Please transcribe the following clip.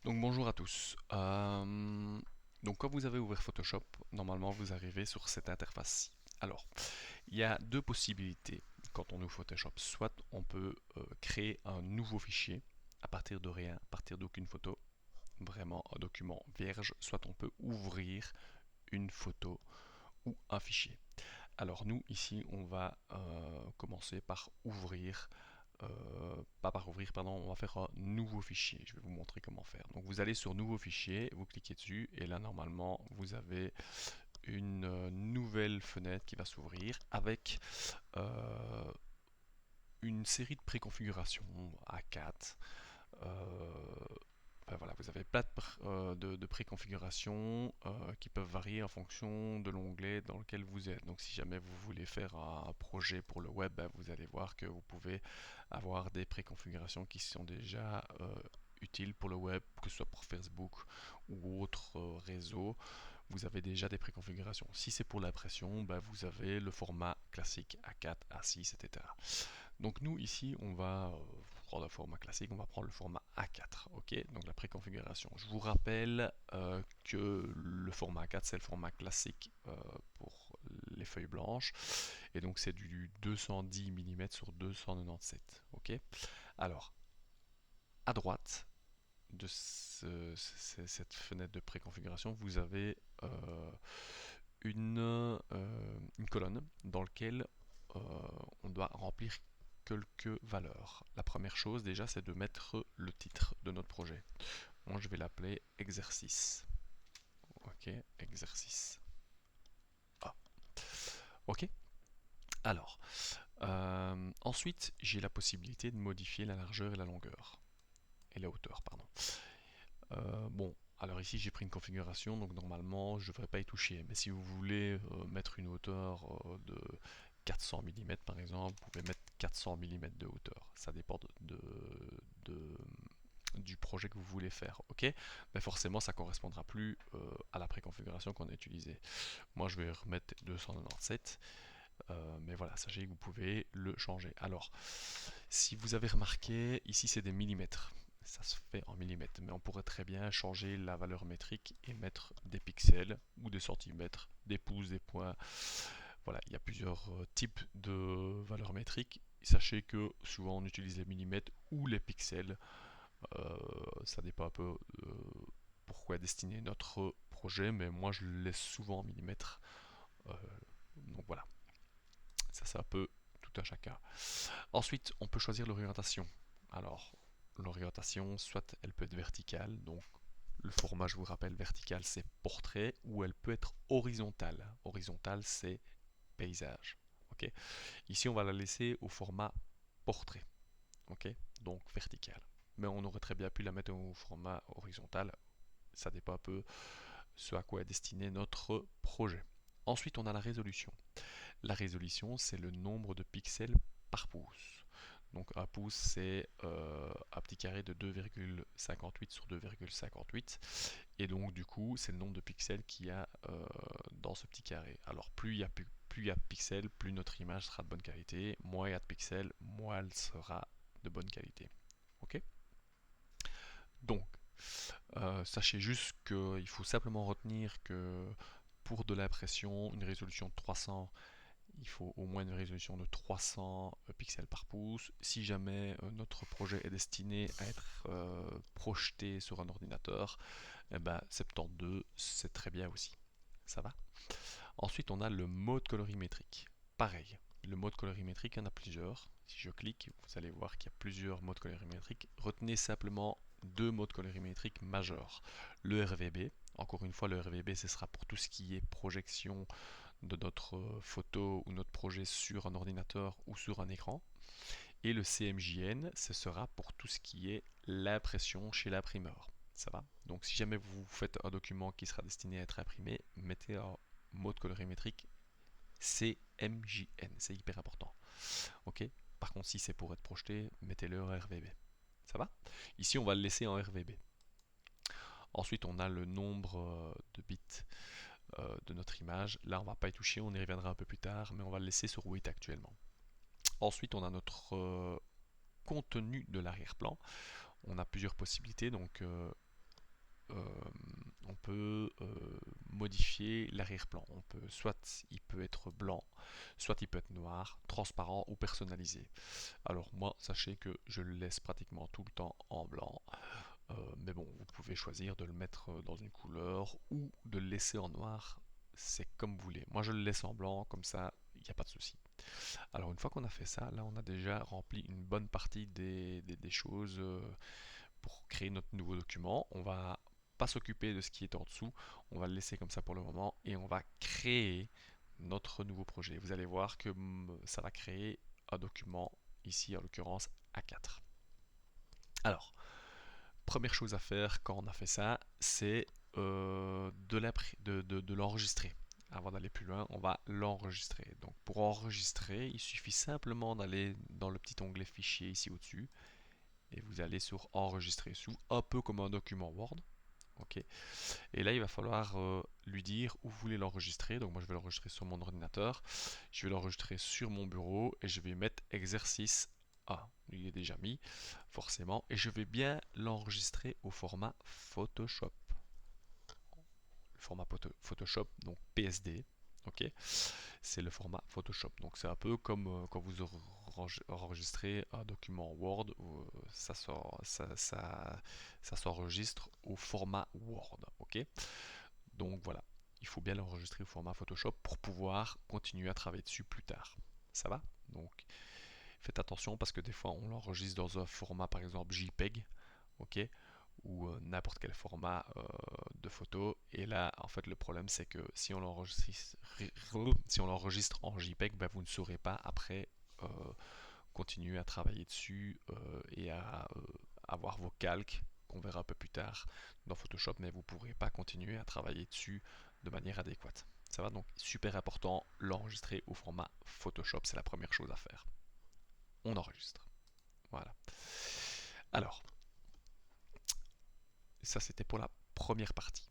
Donc bonjour à tous. Donc quand vous avez ouvert Photoshop, normalement vous arrivez sur cette interface-ci. Alors, il y a deux possibilités quand on ouvre Photoshop. Soit on peut créer un nouveau fichier à partir de rien, à partir d'aucune photo, vraiment un document vierge, soit on peut ouvrir une photo ou un fichier. Alors nous, ici, on va commencer par ouvrir, pas par ouvrir, pardon, on va faire un nouveau fichier. Je vais vous montrer comment faire. Donc vous allez sur Nouveau fichier, vous cliquez dessus, et là, normalement, vous avez une nouvelle fenêtre qui va s'ouvrir avec une série de préconfigurations A4. Voilà, vous avez plein de préconfigurations qui peuvent varier en fonction de l'onglet dans lequel vous êtes. Donc si jamais vous voulez faire un projet pour le web, vous allez voir que vous pouvez avoir des préconfigurations qui sont déjà utiles pour le web, que ce soit pour Facebook ou autres réseaux. Vous avez déjà des préconfigurations. Si c'est pour l'impression, vous avez le format classique A4, A6, etc. Donc nous ici on va prendre le format classique, on va prendre le format A4, ok. Donc la préconfiguration. Je vous rappelle que le format A4 c'est le format classique pour les feuilles blanches et donc c'est du 210 mm sur 297, ok. Alors à droite de cette fenêtre de préconfiguration, vous avez une colonne dans laquelle on doit remplir quelques valeurs. La première chose déjà c'est de mettre le titre de notre projet. Moi je vais l'appeler exercice. Ok, exercice A. Ok. Alors, ensuite j'ai la possibilité de modifier la largeur et la longueur. Et la hauteur, pardon. Bon, alors ici j'ai pris une configuration, donc normalement je ne devrais pas y toucher. Mais si vous voulez mettre une hauteur de 400 mm par exemple, vous pouvez mettre 400 mm de hauteur. Ça dépend de- du projet que vous voulez faire, ok. Mais forcément ça correspondra plus à la préconfiguration qu'on a utilisée. Moi je vais remettre 297, mais voilà, sachez que vous pouvez le changer. Alors, si vous avez remarqué, ici c'est des millimètres. Ça se fait en millimètres, mais on pourrait très bien changer la valeur métrique et mettre des pixels ou des centimètres, des pouces, des points. Voilà, il y a plusieurs types de valeurs métriques. Sachez que souvent on utilise les millimètres ou les pixels. Ça dépend un peu pourquoi destiner notre projet, mais moi je le laisse souvent en millimètres. Euh, donc voilà, ça c'est un peu tout à chacun. Ensuite, on peut choisir l'orientation. Alors, l'orientation, soit elle peut être verticale, donc le format, je vous rappelle, vertical, c'est portrait, ou elle peut être horizontale. Horizontale, c'est paysage. Ok. Ici, on va la laisser au format portrait. Ok. Donc vertical. Mais on aurait très bien pu la mettre au format horizontal. Ça dépend un peu ce à quoi est destiné notre projet. Ensuite, on a la résolution. La résolution, c'est le nombre de pixels par pouce. Donc un pouce, c'est un petit carré de 2,58 sur 2,58. Et donc du coup, c'est le nombre de pixels qu'il y a dans ce petit carré. Alors plus il y a de pixels, plus notre image sera de bonne qualité. Moins il y a de pixels, moins elle sera de bonne qualité. Ok. Donc, sachez juste qu'il faut simplement retenir que pour de l'impression, une résolution de 300, il faut au moins une résolution de 300 pixels par pouce. Si jamais notre projet est destiné à être projeté sur un ordinateur, eh ben 72 c'est très bien aussi. Ça va. Ensuite, on a le mode colorimétrique. Pareil, le mode colorimétrique, il y en a plusieurs. Si je clique, vous allez voir qu'il y a plusieurs modes colorimétriques. Retenez simplement deux modes colorimétriques majeurs. Le RVB, encore une fois, le RVB, ce sera pour tout ce qui est projection de notre photo ou notre projet sur un ordinateur ou sur un écran. Et le CMJN, ce sera pour tout ce qui est l'impression chez l'imprimeur. Ça va. Donc si jamais vous faites un document qui sera destiné à être imprimé, mettez un mode colorimétrique CMJN, c'est hyper important. Ok. Par contre, si c'est pour être projeté, mettez-le en RVB. Ça va. Ici, on va le laisser en RVB. Ensuite, on a le nombre de bits de notre image. Là, on ne va pas y toucher, on y reviendra un peu plus tard, mais on va le laisser sur 8 actuellement. Ensuite, on a notre contenu de l'arrière-plan. On a plusieurs possibilités, donc on peut modifier l'arrière-plan. Soit il peut être blanc, soit il peut être noir, transparent ou personnalisé. Alors moi, sachez que je le laisse pratiquement tout le temps en blanc. Mais bon, vous pouvez choisir de le mettre dans une couleur ou de le laisser en noir. C'est comme vous voulez. Moi, je le laisse en blanc, comme ça, il n'y a pas de souci. Alors, une fois qu'on a fait ça, là, on a déjà rempli une bonne partie des choses pour créer notre nouveau document. On va pas s'occuper de ce qui est en dessous. On va le laisser comme ça pour le moment et on va créer notre nouveau projet. Vous allez voir que ça va créer un document, ici en l'occurrence A4. Alors, première chose à faire quand on a fait ça, c'est de l'enregistrer. Avant d'aller plus loin, on va l'enregistrer. Donc pour enregistrer, il suffit simplement d'aller dans le petit onglet fichier ici au-dessus et vous allez sur enregistrer sous, un peu comme un document Word. Ok. Et là, il va falloir lui dire où vous voulez l'enregistrer. Donc moi, je vais l'enregistrer sur mon ordinateur. Je vais l'enregistrer sur mon bureau et je vais mettre exercice A. Il est déjà mis, forcément. Et je vais bien l'enregistrer au format Photoshop. Le format Photoshop, donc PSD. Ok. C'est le format Photoshop. Donc c'est un peu comme quand vous enregistrez un document Word, ça s'enregistre au format Word. Ok. Donc voilà, il faut bien l'enregistrer au format Photoshop pour pouvoir continuer à travailler dessus plus tard. Ça va? Donc faites attention parce que des fois on l'enregistre dans un format par exemple JPEG, ok, ou n'importe quel format de photo. Et là, en fait, le problème c'est que si on l'enregistre en JPEG, ben, vous ne saurez pas après euh, continuer à travailler dessus et à avoir vos calques qu'on verra un peu plus tard dans Photoshop, mais vous ne pourrez pas continuer à travailler dessus de manière adéquate. Ça va, donc super important, l'enregistrer au format Photoshop, c'est la première chose à faire. On enregistre. Voilà. Alors, ça c'était pour la première partie.